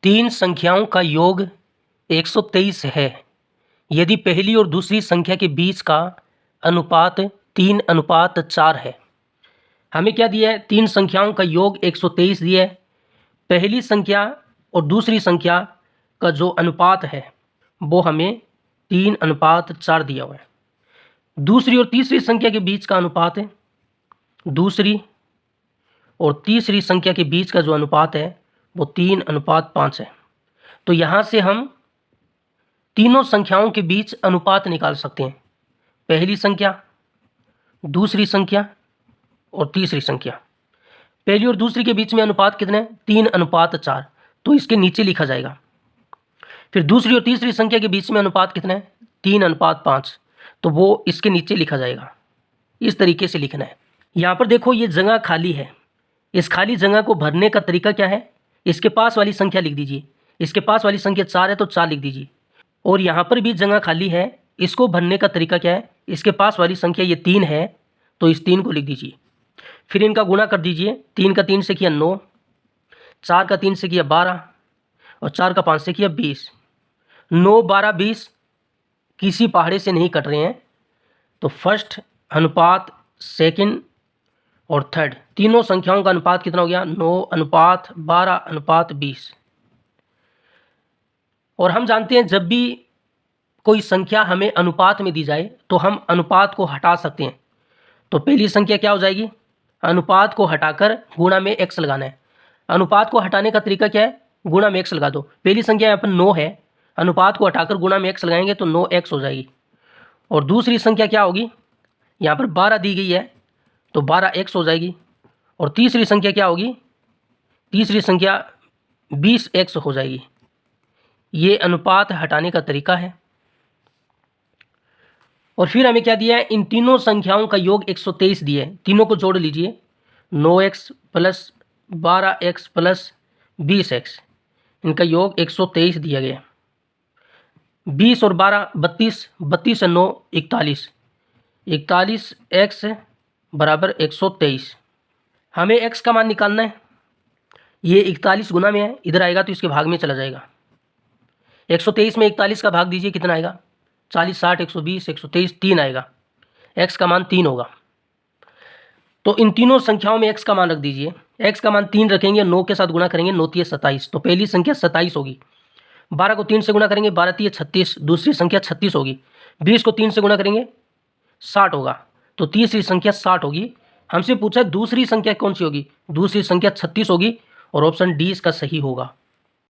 तीन संख्याओं का योग 123 है यदि पहली और दूसरी संख्या के बीच का अनुपात 3:4 है। हमें क्या दिया है? तीन संख्याओं का योग 123 दिया है। पहली संख्या और दूसरी संख्या का जो अनुपात है वो हमें 3:4 दिया हुआ है। दूसरी और तीसरी संख्या के बीच का अनुपात है, दूसरी और तीसरी संख्या के बीच का जो अनुपात है वो 3:5 है। तो यहाँ से हम तीनों संख्याओं के बीच अनुपात निकाल सकते हैं, पहली संख्या, दूसरी संख्या और तीसरी संख्या। पहली और दूसरी के बीच में अनुपात कितने हैं? 3:4, तो इसके नीचे लिखा जाएगा। फिर दूसरी और तीसरी संख्या के बीच में अनुपात कितने हैं? 3:5, तो वो इसके नीचे लिखा जाएगा। इस तरीके से लिखना है। यहाँ पर देखो ये जगह खाली है, इस खाली जगह को भरने का तरीका क्या है? इसके पास वाली संख्या लिख दीजिए। इसके पास वाली संख्या 4 है तो 4 लिख दीजिए। और यहाँ पर भी जगह खाली है, इसको भरने का तरीका क्या है? इसके पास वाली संख्या ये 3 है तो इस 3 को लिख दीजिए। फिर इनका गुणा कर दीजिए। 3 का 3 से किया 9, 4 का 3 से किया 12 और 4 का 5 से किया 20। 9, 12, 20 किसी पहाड़े से नहीं कट रहे हैं, तो फर्स्ट अनुपात, सेकंड और थर्ड, तीनों संख्याओं का अनुपात कितना हो गया? 9:12:20। और हम जानते हैं जब भी कोई संख्या हमें अनुपात में दी जाए तो हम अनुपात को हटा सकते हैं। तो पहली संख्या क्या हो जाएगी? अनुपात को हटाकर गुणा में x लगाना है। अनुपात को हटाने का तरीका क्या है? गुणा में x लगा दो। पहली संख्या यहाँ पर 9 है, अनुपात को हटाकर गुणा में x लगाएंगे तो 9x हो जाएगी। और दूसरी संख्या क्या होगी? यहाँ पर 12 दी गई है तो 12x हो जाएगी। और तीसरी संख्या क्या होगी? तीसरी संख्या 20x हो जाएगी। ये अनुपात हटाने का तरीका है। और फिर हमें क्या दिया है? इन तीनों संख्याओं का योग 123 दिया है। तीनों को जोड़ लीजिए। 9x plus 12x plus 20x, इनका योग 123 दिया गया। 20 और 12 32, 32 और 9 41, 41x बराबर 123। हमें x का मान निकालना है। ये 41 गुना में है, इधर आएगा तो इसके भाग में चला जाएगा। 123 में 41 का भाग दीजिए, कितना आएगा? 40, 60, 120, 123, 3 आएगा। x का मान 3 होगा। तो इन तीनों संख्याओं में x का मान रख दीजिए। x का मान 3 रखेंगे, 9 के साथ गुणा करेंगे, 9 3 27, तो पहली संख्या 27 होगी। 12 को 3 से गुणा करेंगे, 12 3 36, दूसरी संख्या 36 होगी। 20 को 3 से गुणा करेंगे 60 होगा, तो तीसरी संख्या 60 होगी। हमसे पूछा दूसरी संख्या कौन सी होगी? दूसरी संख्या 36 होगी और ऑप्शन डी इसका सही होगा।